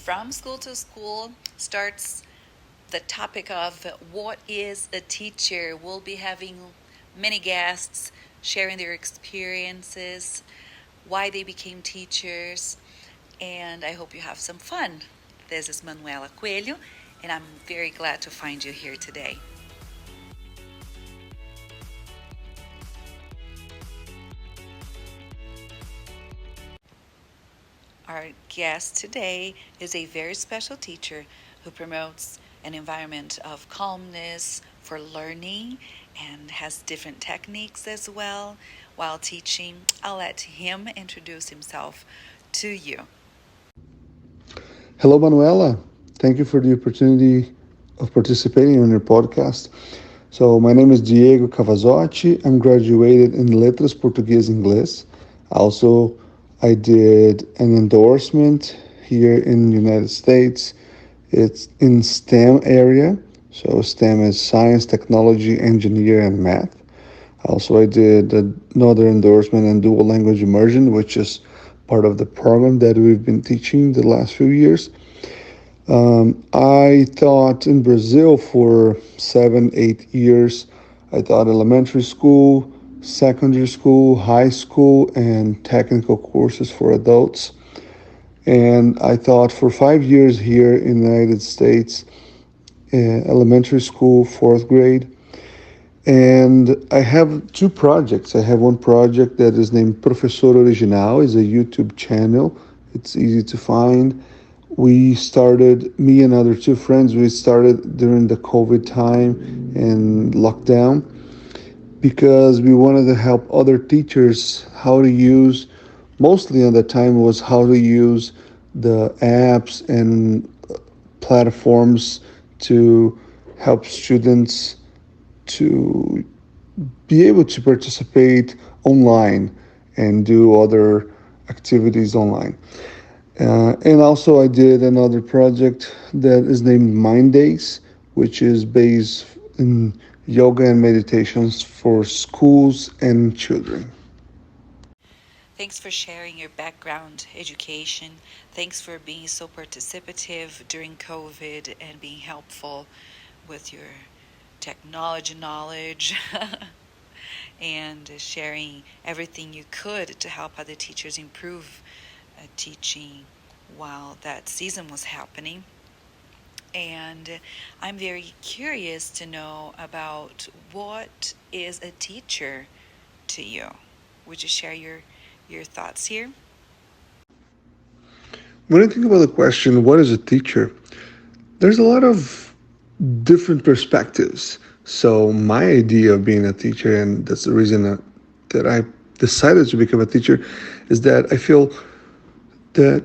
From School to School starts the topic of what is a teacher. We'll be having many guests sharing their experiences, why they became teachers, and I hope you have some fun. This is Manuela Coelho, and I'm very glad to find you here today. Our guest today is a very special teacher who promotes an environment of calmness for learning and has different techniques as well while teaching. I'll let him introduce himself to you. Hello, Manuela. Thank you for the opportunity of participating in your podcast. So, my name is Diego Cavazzoti. I'm graduated in Letras Português Inglês. Also, I did an endorsement here in the United States. It's in STEM area. So, STEM is science, technology, engineer, and math. Also, I did another endorsement in dual language immersion, which is part of the program that we've been teaching the last few years. I taught in Brazil for 7, 8 years. I taught elementary school, secondary school, high school, and technical courses for adults. And I taught for 5 years here in the United States, elementary school, fourth grade. And I have two projects. I have one project that is named Professor Original, is a YouTube channel. It's easy to find. We started, me and other two friends, we started during the COVID time and lockdown because we wanted to help other teachers how to use, mostly at the time was how to use the apps and platforms to help students to be able to participate online and do other activities online. And also, I did another project that is named Mind Days, which is based in yoga and meditations for schools and children. Thanks for sharing your background education. Thanks for being so participative during COVID and being helpful with your technology knowledge and sharing everything you could to help other teachers improve teaching while that season was happening. And I'm very curious to know about what is a teacher to you. Would you share your thoughts here? When I think about the question, what is a teacher? There's a lot of different perspectives. So, my idea of being a teacher, and that's the reason that I decided to become a teacher, is that I feel that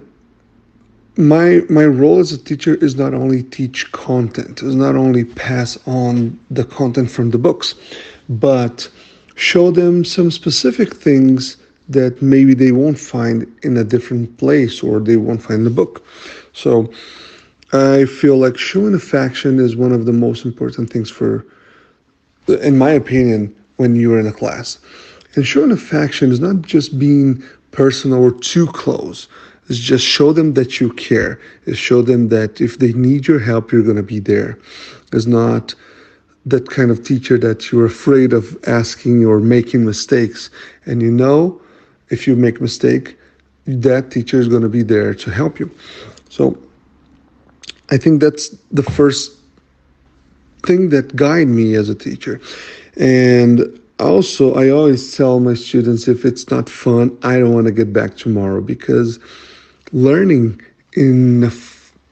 my role as a teacher is not only teach content, is not only pass on the content from the books, but show them some specific things that maybe they won't find in a different place or they won't find in the book. So I feel like showing affection is one of the most important things for, in my opinion, when you're in a class. And showing affection is not just being personal or too close. It's just show them that you care. It's show them that if they need your help, you're going to be there. It's not that kind of teacher that you're afraid of asking or making mistakes. And you know, if you make mistake, that teacher is going to be there to help you. So I think that's the first thing that guide me as a teacher. And also, I always tell my students, if it's not fun, I don't want to get back tomorrow, because learning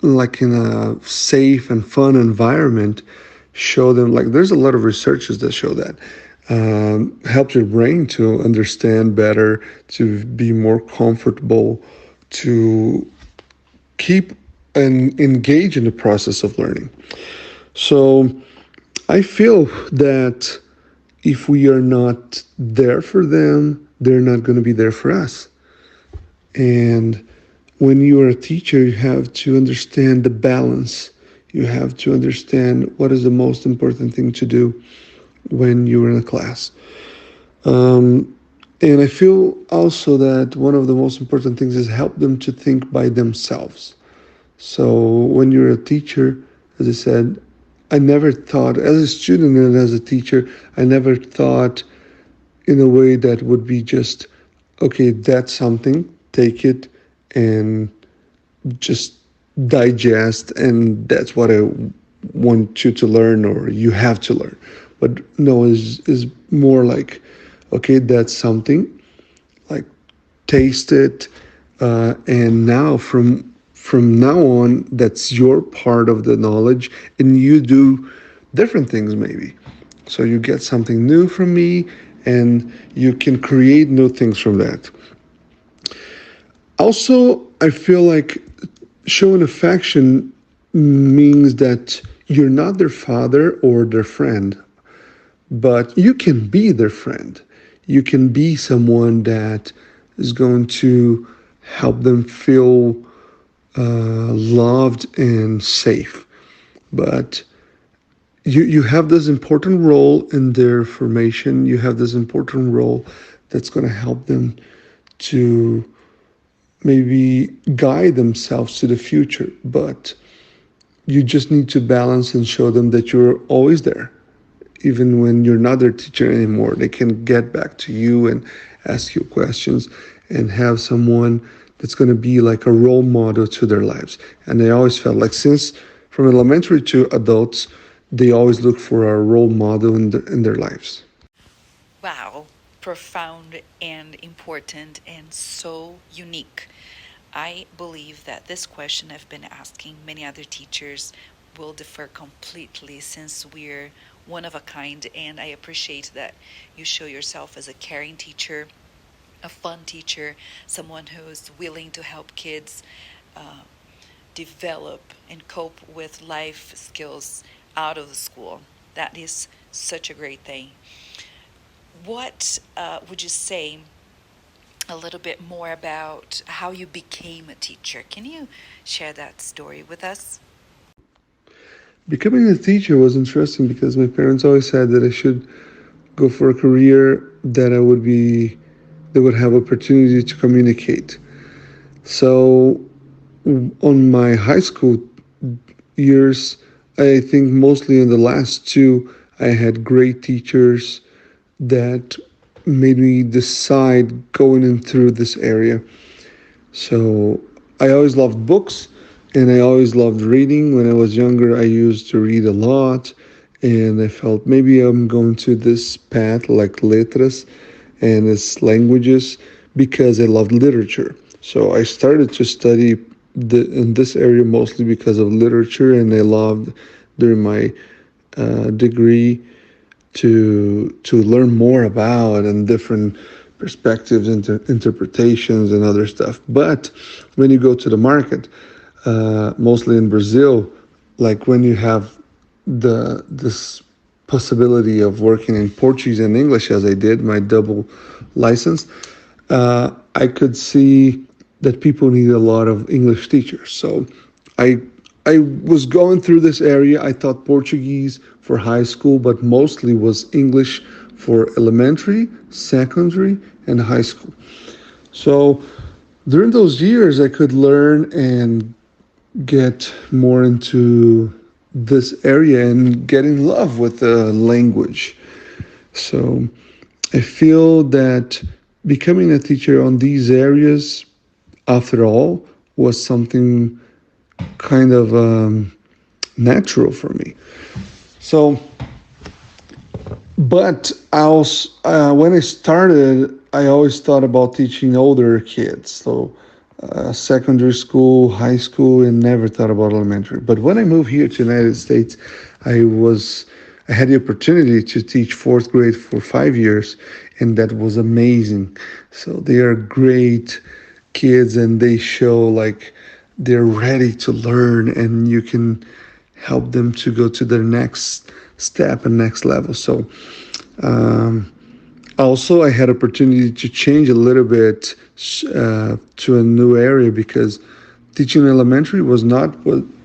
like in a safe and fun environment show them, like there's a lot of researches that show that helps your brain to understand better, to be more comfortable, to keep and engage in the process of learning. So I feel that if we are not there for them, they're not going to be there for us. And when you are a teacher, you have to understand the balance. You have to understand what is the most important thing to do when you're in a class. And I feel also that one of the most important things is help them to think by themselves. So when you're a teacher, as I said, I never thought, as a student and as a teacher, I never thought in a way that would be just, okay, that's something, take it and just digest, and that's what I want you to learn or you have to learn. But no, is more like, okay, that's something, like taste it, and now from now on, that's your part of the knowledge, and you do different things maybe. So you get something new from me, and you can create new things from that. Also, I feel like showing affection means that you're not their father or their friend, but you can be their friend. You can be someone that is going to help them feel loved and safe. But you have this important role in their formation. You have this important role that's going to help them to maybe guide themselves to the future. But you just need to balance and show them that you're always there. Even when you're not their teacher anymore, they can get back to you and ask you questions and have someone that's going to be like a role model to their lives. And they always felt like, since from elementary to adults, they always look for a role model in their lives. Wow, profound and important and so unique. I believe that this question I've been asking many other teachers will differ completely, since we're one of a kind, and I appreciate that you show yourself as a caring teacher, a fun teacher, someone who's willing to help kids uh, develop and cope with life skills out of the school. That is such a great thing. What would you say a little bit more about how you became a teacher? Can you share that story with us? Becoming a teacher was interesting because my parents always said that I should go for a career that would have opportunity to communicate. So on my high school years, I think mostly in the last two, I had great teachers that made me decide going in through this area. So I always loved books and I always loved reading. When I was younger, I used to read a lot, and I felt maybe I'm going to this path like letras and it's languages because I loved literature. So I started to study in this area mostly because of literature, and I loved during my degree to learn more about and different perspectives, interpretations, and other stuff. But when you go to the market, mostly in Brazil, like when you have this possibility of working in Portuguese and English, as I did my double license, I could see that people need a lot of English teachers. So I I was going through this area. I taught Portuguese for high school, but mostly was English for elementary, secondary, and high school. So during those years, I could learn and get more into this area and get in love with the language. So I feel that becoming a teacher on these areas, after all, was something kind of natural for me. So, but when I started, I always thought about teaching older kids. So, secondary school, high school, and never thought about elementary. But when I moved here to the United States, I was I had the opportunity to teach fourth grade for 5 years, and that was amazing. So they are great kids, and they show like they're ready to learn, and you can help them to go to their next step and next level. So um, also, I had opportunity to change a little bit to a new area because teaching elementary was not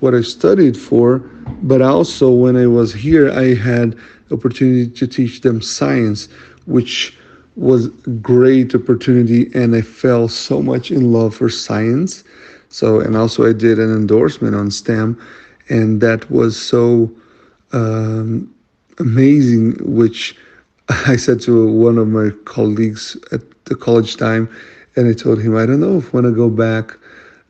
what I studied for, but also when I was here, I had opportunity to teach them science, which was a great opportunity, and I fell so much in love for science. So, and also I did an endorsement on STEM, and that was so um, amazing, which I said to one of my colleagues at the college time, and I told him, I don't know if I want to go back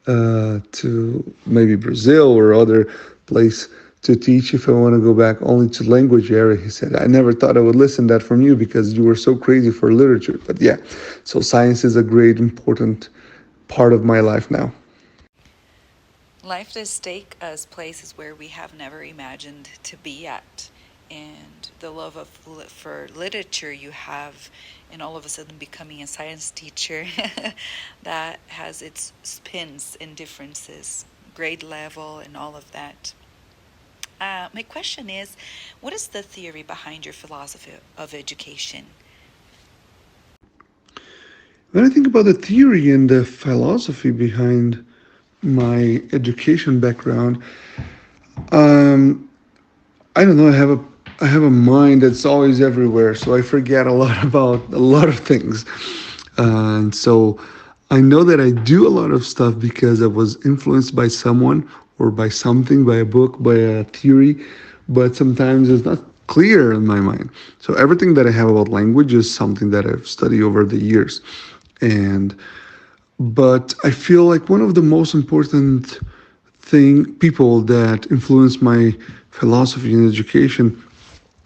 to maybe Brazil or other place to teach, if I want to go back only to language area. He said, I never thought I would listen that from you because you were so crazy for literature. But yeah, so science is a great, important part of my life now. Life does take us places where we have never imagined to be at. And the love for literature you have, and all of a sudden becoming a science teacher, that has its spins and differences, grade level, and all of that. My question is, what is the theory behind your philosophy of education? When I think about the theory and the philosophy behind my education background, um, I don't know. I have a mind that's always everywhere, so I forget a lot about a lot of things. And so I know that I do a lot of stuff because I was influenced by someone or by something, by a book, by a theory, but sometimes it's not clear in my mind. So everything that I have about language is something that I've studied over the years. And but I feel like one of the most important people that influenced my philosophy in education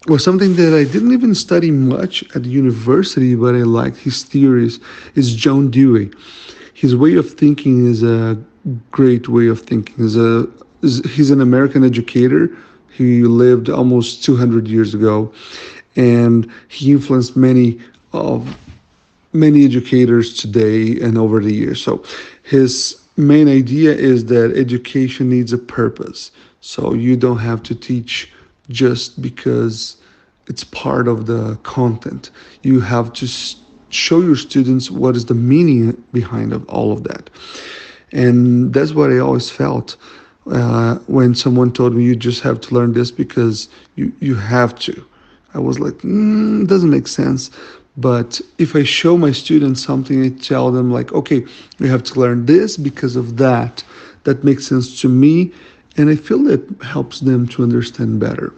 was something that I didn't even study much at university, but I liked his theories, is John Dewey. His way of thinking is a great way of thinking. He's an American educator. He lived almost 200 years ago, and he influenced of many educators today and over the years. So his main idea is that education needs a purpose. So you don't have to teach just because it's part of the content. You have to show your students what is the meaning behind of all of that. And that's what I always felt when someone told me you just have to learn this because you have to. I was like, doesn't make sense. But if I show my students something, I tell them like, okay, you have to learn this because of that. That makes sense to me, and I feel it helps them to understand better.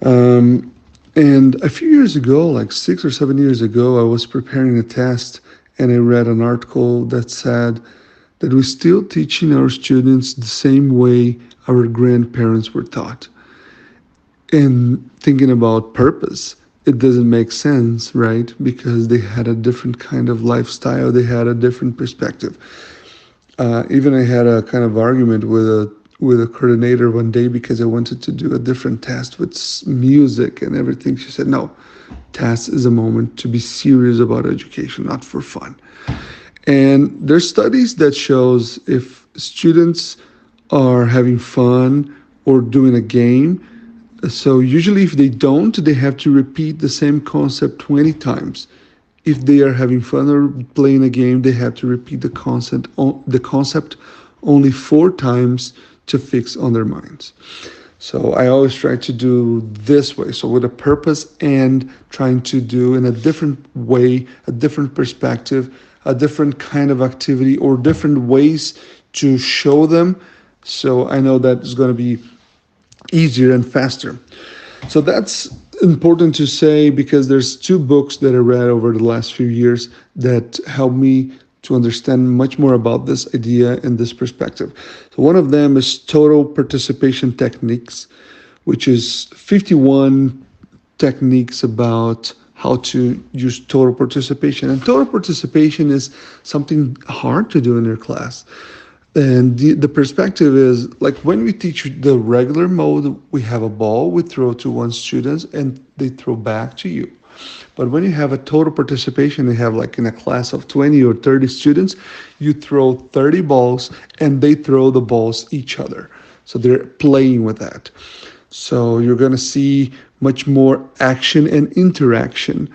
Um, and a few years ago, like 6 or 7 years ago, I was preparing a test, and I read an article that said that we're still teaching our students the same way our grandparents were taught. And thinking about purpose, it doesn't make sense, right? Because they had a different kind of lifestyle, they had a different perspective. Even I had a kind of argument with a coordinator one day because I wanted to do a different test with music and everything. She said, "No, test is a moment to be serious about education, not for fun." And there's studies that shows if students are having fun or doing a game, so usually if they don't, they have to repeat the same concept 20 times. If they are having fun or playing a game, they have to repeat the concept only 4 times to fix on their minds. So I always try to do this way. So with a purpose and trying to do in a different way, a different perspective, a different kind of activity or different ways to show them. So I know that is going to be easier and faster. So that's important to say because there's 2 books that I read over the last few years that helped me to understand much more about this idea and this perspective. So one of them is Total Participation Techniques, which is 51 techniques about how to use total participation. And total participation is something hard to do in your class. And the perspective is like when we teach the regular mode, we have a ball, we throw to one student and they throw back to you. But when you have a total participation, you have like in a class of 20 or 30 students, you throw 30 balls and they throw the balls each other. So they're playing with that. So you're going to see much more action and interaction.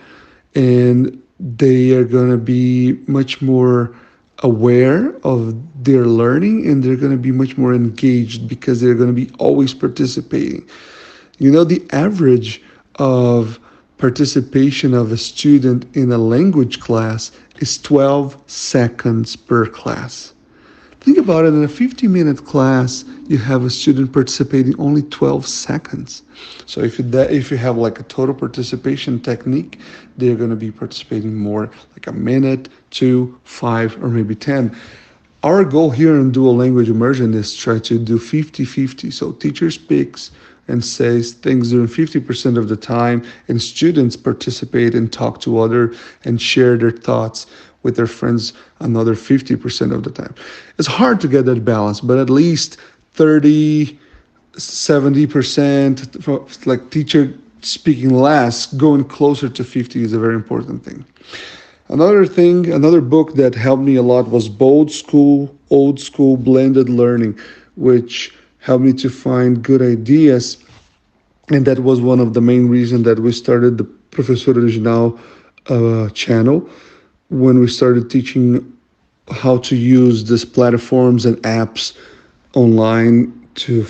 And they are going to be much more aware of their learning and they're going to be much more engaged because they're going to be always participating. You know, the average of participation of a student in a language class is 12 seconds per class. Think about it, in a 50-minute class, you have a student participating only 12 seconds. So if you have like a total participation technique, they're going to be participating more, like a minute, 2, 5, or maybe 10. Our goal here in dual language immersion is try to do 50-50. So teacher speaks and says things during 50% of the time, and students participate and talk to other and share their thoughts with their friends another 50% of the time. It's hard to get that balance, but at least 30, 70%, like teacher speaking less, going closer to 50 is a very important thing. Another book that helped me a lot was Old School Blended Learning, which helped me to find good ideas. And that was one of the main reasons that we started the Professor Original channel, when we started teaching how to use these platforms and apps online to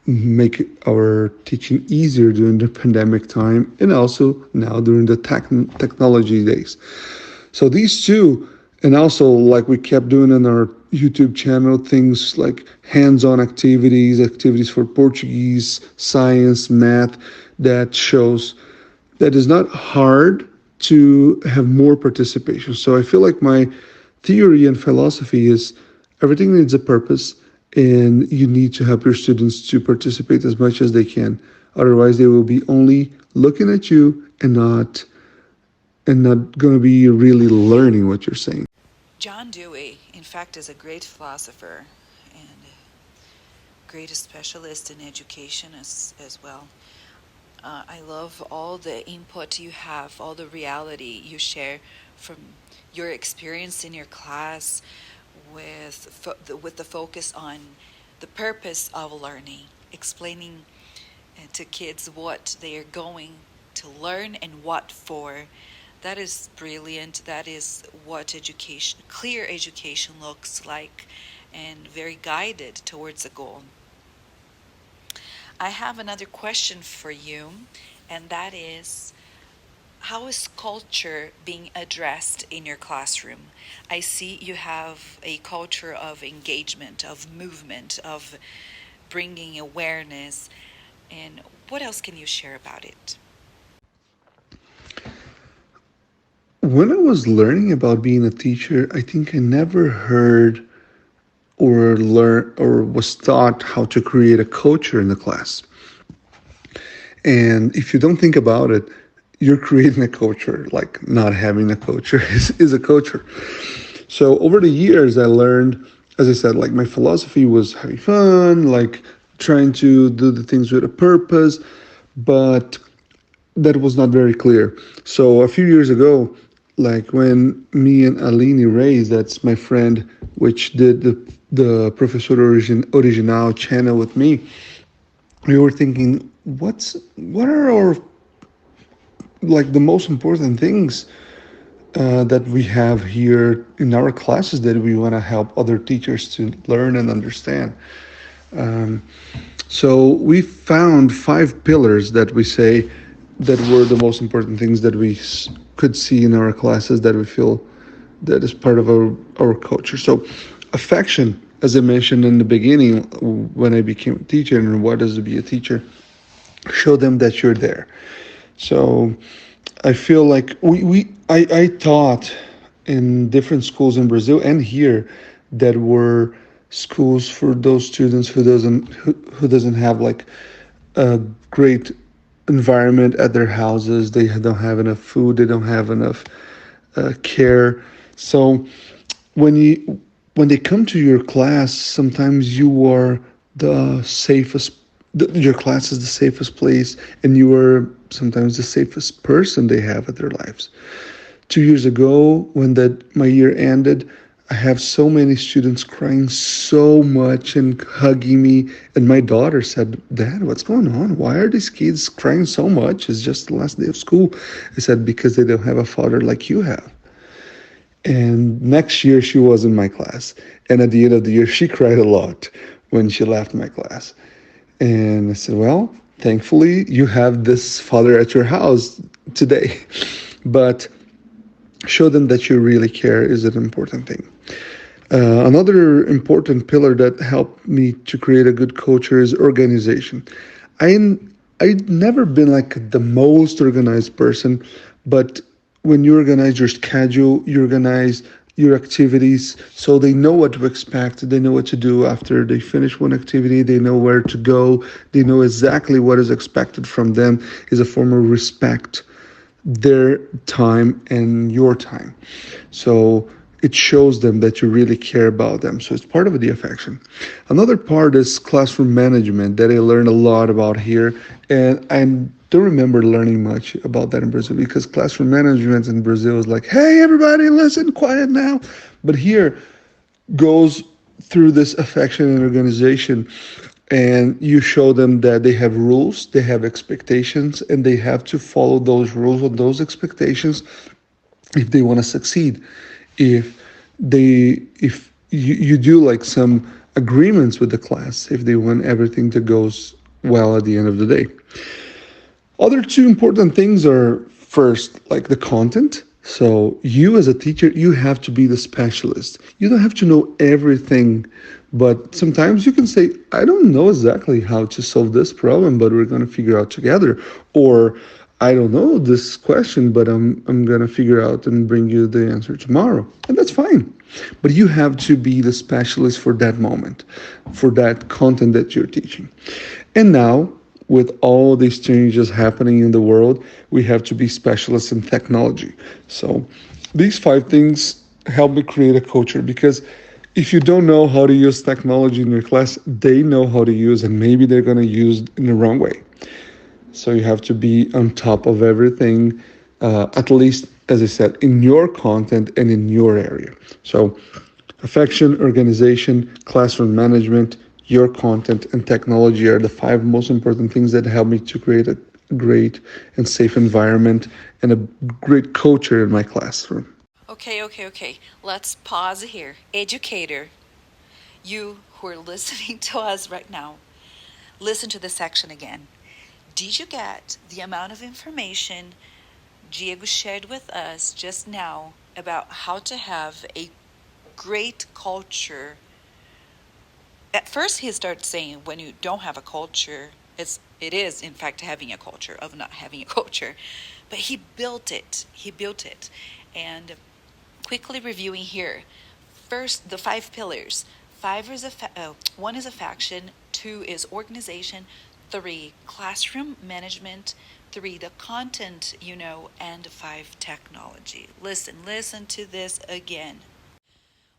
make our teaching easier during the pandemic time, and also now during the technology days. So these two, and also like we kept doing on our YouTube channel, things like hands-on activities for Portuguese, science, math, that shows that is not hard to have more participation. So I feel like my theory and philosophy is everything needs a purpose, and you need to help your students to participate as much as they can. Otherwise, they will be only looking at you and not going to be really learning what you're saying. John Dewey, in fact, is a great philosopher and great specialist in education as well. I love all the input you have, all the reality you share from your experience in your class with the focus on the purpose of learning, explaining to kids what they are going to learn and what for. That is brilliant. That is what education, clear education looks like, and very guided towards a goal. I have another question for you, and that is, how is culture being addressed in your classroom? I see you have a culture of engagement, of movement, of bringing awareness. And what else can you share about it? When I was learning about being a teacher, I think I never heard or learned or was taught how to create a culture in the class. And if you don't think about it, you're creating a culture. Like not having a culture is a culture. So over the years, I learned, as I said, like my philosophy was having fun, like trying to do the things with a purpose, but that was not very clear. So a few years ago, like when me and Aline Reis, that's my friend, which did the Professor Original channel with me, we were thinking, what are our like the most important things that we have here in our classes that we want to help other teachers to learn and understand. Um, so we found 5 pillars that we say that were the most important things that we could see in our classes that we feel that is part of our culture. So affection, as I mentioned in the beginning, when I became a teacher, and what does it be a teacher? Show them that you're there. So I feel like I taught in different schools in Brazil and here that were schools for those students who doesn't have like a great environment at their houses. They don't have enough food. They don't have enough care. So when they come to your class, sometimes you are the safest. Your class is the safest place, and you are sometimes the safest person they have at their lives. 2 years ago, when that my year ended, I have so many students crying so much and hugging me. And my daughter said, "Dad, what's going on? Why are these kids crying so much? It's just the last day of school." I said, "Because they don't have a father like you have." And next year, she was in my class. And at the end of the year, she cried a lot when she left my class. And I said, "Well, thankfully, you have this father at your house today." But show them that you really care is an important thing. Another important pillar that helped me to create a good culture is organization. I I've never been like the most organized person, but when you organize your schedule, you organize your activities so they know what to expect, they know what to do after they finish one activity, they know where to go, they know exactly what is expected from them, is a form of respect their time and your time. So it shows them that you really care about them. So it's part of the affection. Another part is classroom management that I learned a lot about here. And I don't remember learning much about that in Brazil because classroom management in Brazil is like, hey, everybody, listen, quiet now. But here goes through this affection and organization, and you show them that they have rules, they have expectations, and they have to follow those rules or those expectations if they want to succeed. If you do like some agreements with the class if they want everything to goes well at the end of the day. Other two important things are first, like the content. So, you as a teacher, you have to be the specialist. You don't have to know everything, but sometimes you can say, I don't know exactly how to solve this problem, but we're going to figure out together. Or, I don't know this question, but I'm going to figure out and bring you the answer tomorrow. And that's fine. But you have to be the specialist for that moment, for that content that you're teaching. And now, with all these changes happening in the world, we have to be specialists in technology. So these five things help me create a culture because if you don't know how to use technology in your class, they know how to use and maybe they're going to use it in the wrong way. So you have to be on top of everything, at least, as I said, in your content and in your area. So affection, organization, classroom management, your content, and technology are the five most important things that help me to create a great and safe environment and a great culture in my classroom. Okay. Let's pause here. Educator, you who are listening to us right now, listen to this section again. Did you get the amount of information Diego shared with us just now about how to have a great culture? At first, he started saying when you don't have a culture, it is in fact having a culture of not having a culture, but he built it. He built it, and quickly reviewing here. First, the five pillars. One is affection. Two is organization. Three, classroom management. Three, the content, and five, technology. Listen to this again.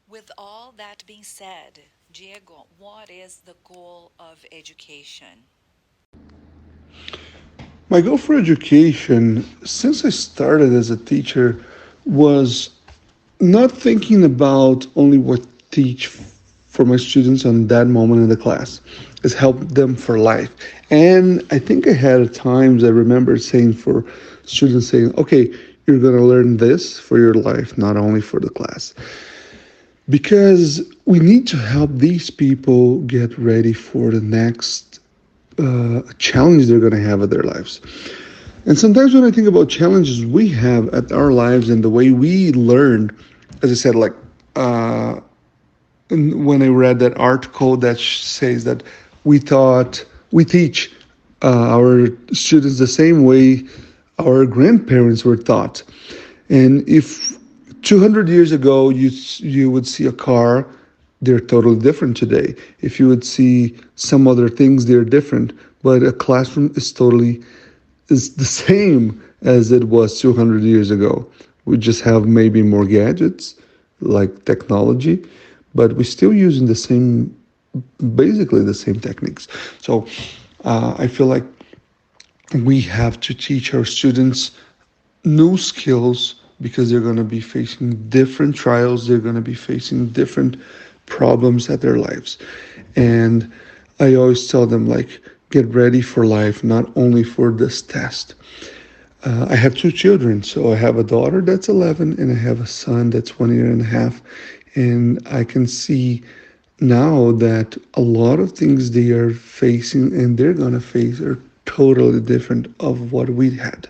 With all that being said, Diego, what is the goal of education? My goal for education, since I started as a teacher, was not thinking about only what teach for my students on that moment in the class is help them for life. And I think I had times I remember saying for students saying, okay, you're going to learn this for your life, not only for the class. Because we need to help these people get ready for the next challenge they're going to have at their lives. And sometimes when I think about challenges we have at our lives and the way we learn, as I said, like uh, when I read that article that says that we teach our students the same way our grandparents were taught. And if 200 years ago you would see a car, they're totally different today. If you would see some other things, they're different. But a classroom is the same as it was 200 years ago. We just have maybe more gadgets like technology, but we're still using basically the same techniques. So I feel like we have to teach our students new skills because they're going to be facing different trials, they're going to be facing different problems at their lives. And I always tell them, like, get ready for life, not only for this test. I have two children, so I have a daughter that's 11 and I have a son that's 1 year and a half. And I can see now that a lot of things they are facing and they're going to face are totally different of what we had.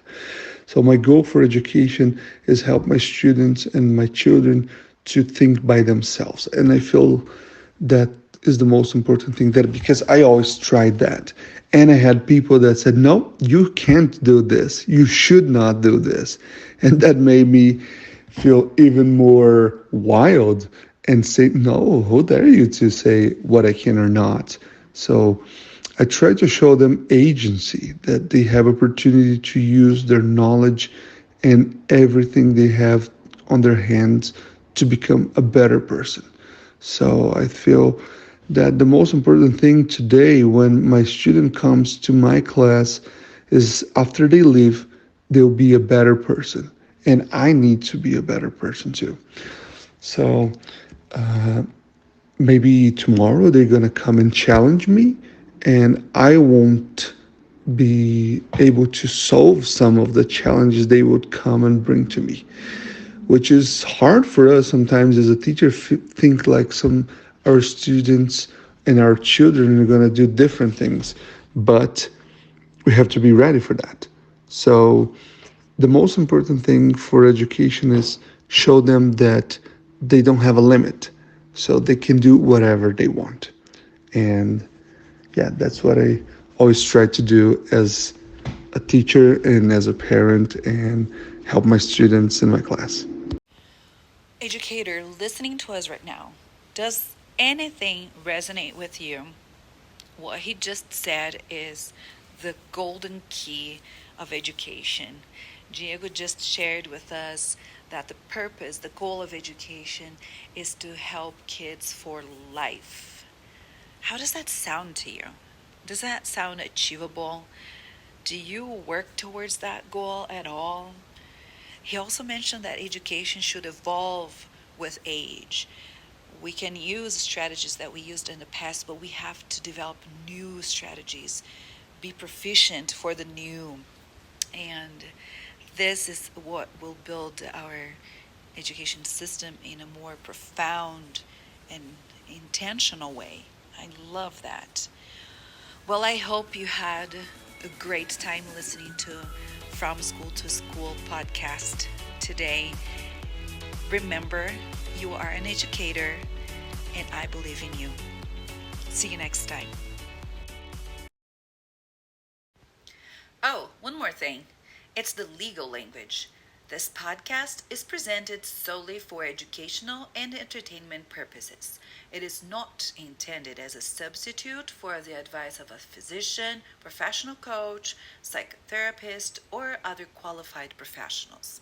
So my goal for education is help my students and my children to think by themselves. And I feel that is the most important thing, that because I always tried that. And I had people that said, no, you can't do this. You should not do this. And that made me feel even more wild and say, no, who dare you to say what I can or not? So I try to show them agency, that they have opportunity to use their knowledge and everything they have on their hands to become a better person. So I feel that the most important thing today when my student comes to my class is after they leave, they'll be a better person. And I need to be a better person too. So maybe tomorrow they're going to come and challenge me, and I won't be able to solve some of the challenges they would come and bring to me, which is hard for us sometimes as a teacher. Think like some our students and our children are going to do different things, but we have to be ready for that. So the most important thing for education is show them that they don't have a limit, so they can do whatever they want. And yeah, that's what I always try to do as a teacher and as a parent, and help my students in my class. Educator listening to us right now, does anything resonate with you? What he just said is the golden key of education. Diego just shared with us that the purpose, the goal of education is to help kids for life. How does that sound to you? Does that sound achievable? Do you work towards that goal at all? He also mentioned that education should evolve with age. We can use strategies that we used in the past, but we have to develop new strategies, be proficient for the new. And this is what will build our education system in a more profound and intentional way. I love that. Well, I hope you had a great time listening to From School to School podcast today. Remember, you are an educator, and I believe in you. See you next time. Oh, one more thing. It's the legal language. This podcast is presented solely for educational and entertainment purposes. It is not intended as a substitute for the advice of a physician, professional coach, psychotherapist, or other qualified professionals.